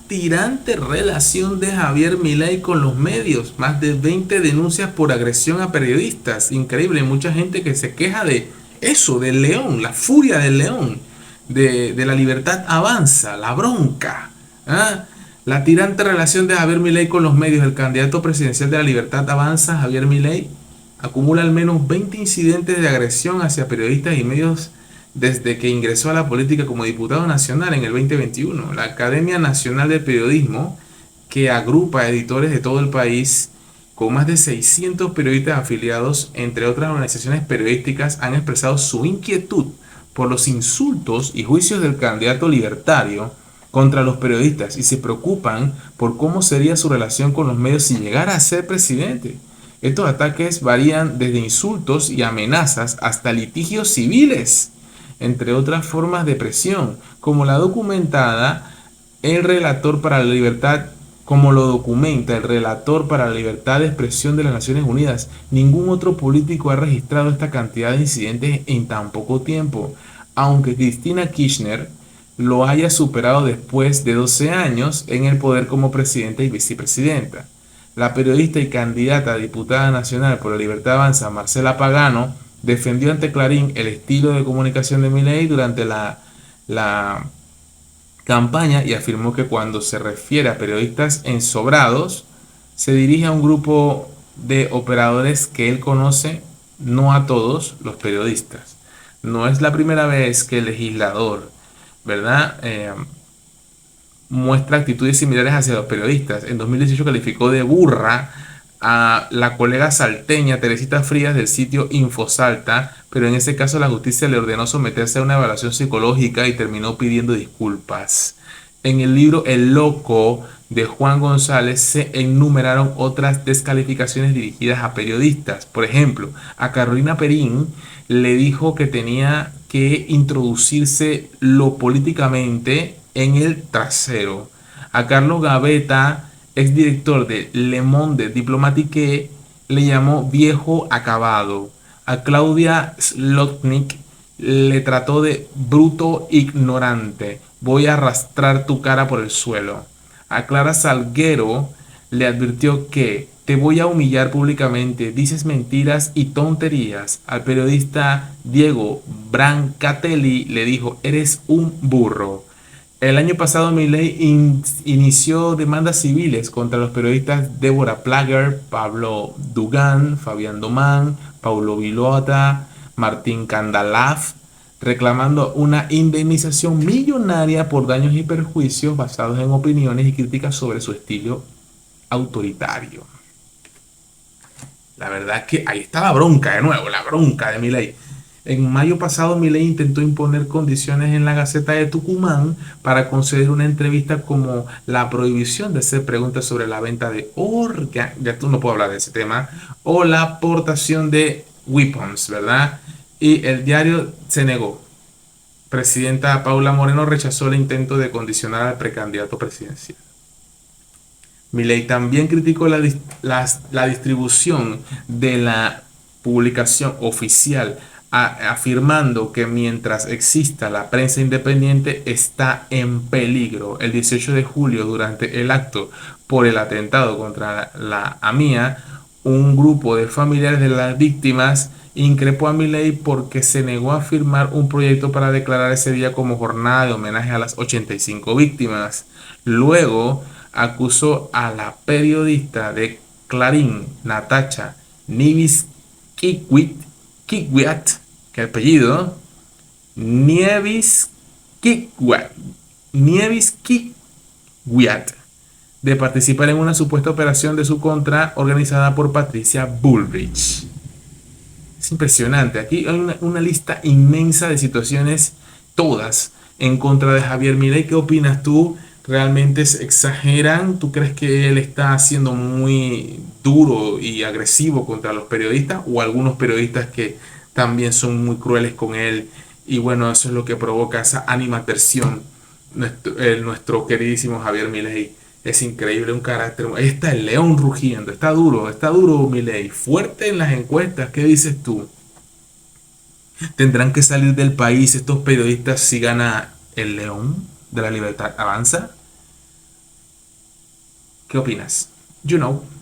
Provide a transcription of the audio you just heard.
tirante relación de Javier Milei con los medios. Más de 20 denuncias por agresión a periodistas. Increíble, mucha gente que se queja de eso, del león, la furia del león, de la libertad avanza, la bronca. ¿Ah? La tirante relación de Javier Milei con los medios. El candidato presidencial de la libertad avanza, Javier Milei, acumula al menos 20 incidentes de agresión hacia periodistas y medios desde que ingresó a la política como diputado nacional en el 2021. La Academia Nacional de Periodismo, que agrupa editores de todo el país, con más de 600 periodistas afiliados, entre otras organizaciones periodísticas, han expresado su inquietud por los insultos y juicios del candidato libertario contra los periodistas y se preocupan por cómo sería su relación con los medios si llegara a ser presidente. Estos ataques varían desde insultos y amenazas hasta litigios civiles, entre otras formas de presión, como la documentada el relator para la libertad, como lo documenta el relator para la libertad de expresión de las Naciones Unidas. Ningún otro político ha registrado esta cantidad de incidentes en tan poco tiempo, aunque Cristina Kirchner lo haya superado después de 12 años en el poder como presidenta y vicepresidenta. La periodista y candidata a diputada nacional por la Libertad Avanza, Marcela Pagano, defendió ante Clarín el estilo de comunicación de Milei durante la campaña y afirmó que cuando se refiere a periodistas ensobrados, se dirige a un grupo de operadores que él conoce, no a todos los periodistas. No es la primera vez que el legislador, ¿verdad? Muestra actitudes similares hacia los periodistas. En 2018 calificó de burra a la colega salteña Teresita Frías del sitio Infosalta, pero en ese caso la justicia le ordenó someterse a una evaluación psicológica y terminó pidiendo disculpas. En el libro El Loco de Juan González se enumeraron otras descalificaciones dirigidas a periodistas. Por ejemplo, a Carolina Perín le dijo que tenía que introducirse lo políticamente en el trasero. A Carlos Gaveta, exdirector de Le Monde Diplomatique, le llamó viejo acabado. A Claudia Slotnick le trató de bruto ignorante. Voy a arrastrar tu cara por el suelo. A Clara Salguero le advirtió que te voy a humillar públicamente, dices mentiras y tonterías. Al periodista Diego Brancatelli le dijo, eres un burro. El año pasado Milei inició demandas civiles contra los periodistas Débora Plager, Pablo Dugan, Fabián Domán, Paulo Vilota, Martín Candalaf, reclamando una indemnización millonaria por daños y perjuicios basados en opiniones y críticas sobre su estilo autoritario. La verdad es que ahí está la bronca de nuevo, la bronca de Milei. En mayo pasado, Milei intentó imponer condiciones en la Gaceta de Tucumán para conceder una entrevista como la prohibición de hacer preguntas sobre la venta de orgas, ya tú no puedo hablar de ese tema, o la aportación de weapons, ¿verdad? Y el diario se negó. Presidenta Paula Moreno rechazó el intento de condicionar al precandidato presidencial. Milei también criticó la distribución de la publicación oficial, afirmando que mientras exista la prensa independiente está en peligro. El 18 de julio, durante el acto por el atentado contra la AMIA, un grupo de familiares de las víctimas increpó a Milei porque se negó a firmar un proyecto para declarar ese día como jornada de homenaje a las 85 víctimas. Luego acusó a la periodista de Clarín, Natacha Nieves Kikwit, que apellido, Nieves Kikwit, Nieves Kikwit, de participar en una supuesta operación de su contra organizada por Patricia Bullrich. Es impresionante. Aquí hay una lista inmensa de situaciones, todas en contra de Javier Milei. ¿Qué opinas tú? ¿Realmente se exageran? ¿Tú crees que él está siendo muy duro y agresivo contra los periodistas o algunos periodistas que también son muy crueles con él? Y bueno, eso es lo que provoca esa animadversión. Nuestro queridísimo Javier Milei es increíble, un carácter. Ahí está el león rugiendo. Está duro Milei. Fuerte en las encuestas. ¿Qué dices tú? ¿Tendrán que salir del país estos periodistas si gana el león de la libertad avanza? ¿Qué opinas? You know.